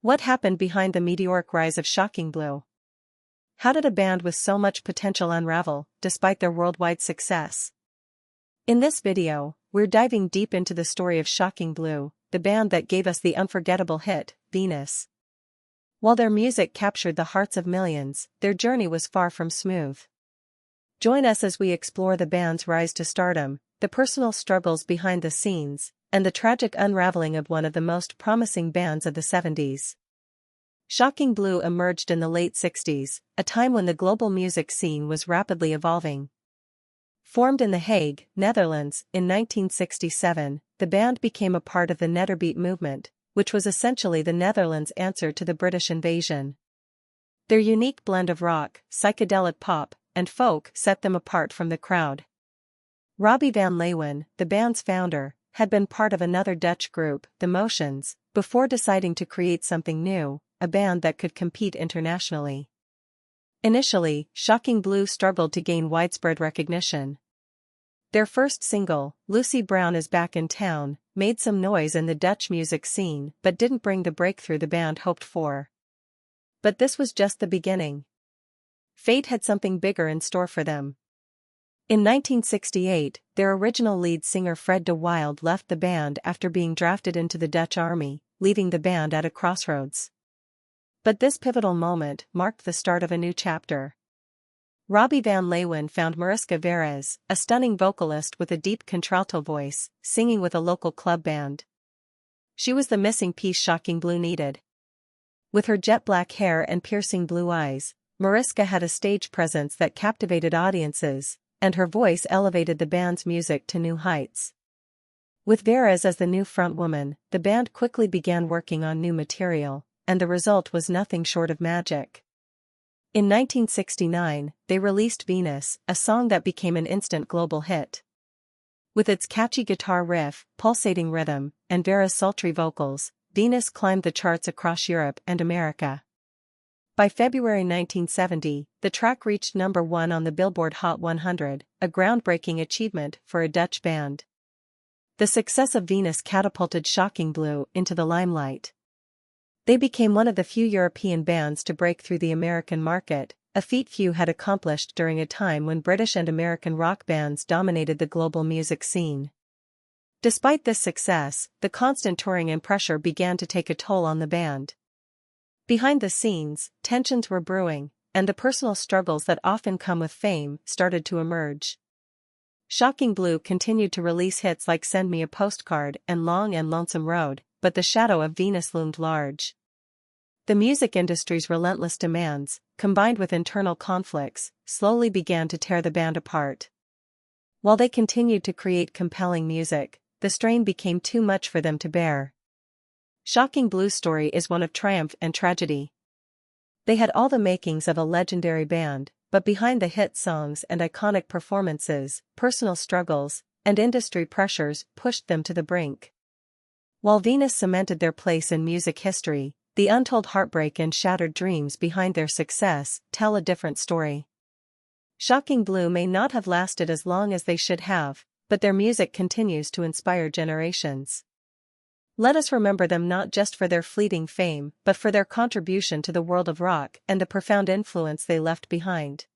What happened behind the meteoric rise of Shocking Blue? How did a band with so much potential unravel, despite their worldwide success? In this video, we're diving deep into the story of Shocking Blue, the band that gave us the unforgettable hit, Venus. While their music captured the hearts of millions, their journey was far from smooth. Join us as we explore the band's rise to stardom, the personal struggles behind the scenes, and the tragic unraveling of one of the most promising bands of the 70s. Shocking Blue emerged in the late 60s, a time when the global music scene was rapidly evolving. Formed in The Hague, Netherlands, in 1967, the band became a part of the Nederbeat movement, which was essentially the Netherlands' answer to the British invasion. Their unique blend of rock, psychedelic pop, and folk set them apart from the crowd. Robbie van Leeuwen, the band's founder, had been part of another Dutch group, The Motions, before deciding to create something new, a band that could compete internationally. Initially, Shocking Blue struggled to gain widespread recognition. Their first single, Lucy Brown is Back in Town, made some noise in the Dutch music scene but didn't bring the breakthrough the band hoped for. But this was just the beginning. Fate had something bigger in store for them. In 1968, their original lead singer Fred de Wilde left the band after being drafted into the Dutch army, leaving the band at a crossroads. But this pivotal moment marked the start of a new chapter. Robbie van Leeuwen found Mariska Veres, a stunning vocalist with a deep contralto voice, singing with a local club band. She was the missing piece Shocking Blue needed. With her jet black hair and piercing blue eyes, Mariska had a stage presence that captivated audiences, and her voice elevated the band's music to new heights. With Veres as the new frontwoman, the band quickly began working on new material, and the result was nothing short of magic. In 1969, they released Venus, a song that became an instant global hit. With its catchy guitar riff, pulsating rhythm, and Veres' sultry vocals, Venus climbed the charts across Europe and America. By February 1970, the track reached number 1 on the Billboard Hot 100, a groundbreaking achievement for a Dutch band. The success of Venus catapulted Shocking Blue into the limelight. They became one of the few European bands to break through the American market, a feat few had accomplished during a time when British and American rock bands dominated the global music scene. Despite this success, the constant touring and pressure began to take a toll on the band. Behind the scenes, tensions were brewing, and the personal struggles that often come with fame started to emerge. Shocking Blue continued to release hits like Send Me a Postcard and Long and Lonesome Road, but the shadow of Venus loomed large. The music industry's relentless demands, combined with internal conflicts, slowly began to tear the band apart. While they continued to create compelling music, the strain became too much for them to bear. Shocking Blue's story is one of triumph and tragedy. They had all the makings of a legendary band, but behind the hit songs and iconic performances, personal struggles and industry pressures pushed them to the brink. While Venus cemented their place in music history, the untold heartbreak and shattered dreams behind their success tell a different story. Shocking Blue may not have lasted as long as they should have, but their music continues to inspire generations. Let us remember them not just for their fleeting fame but for their contribution to the world of rock and the profound influence they left behind.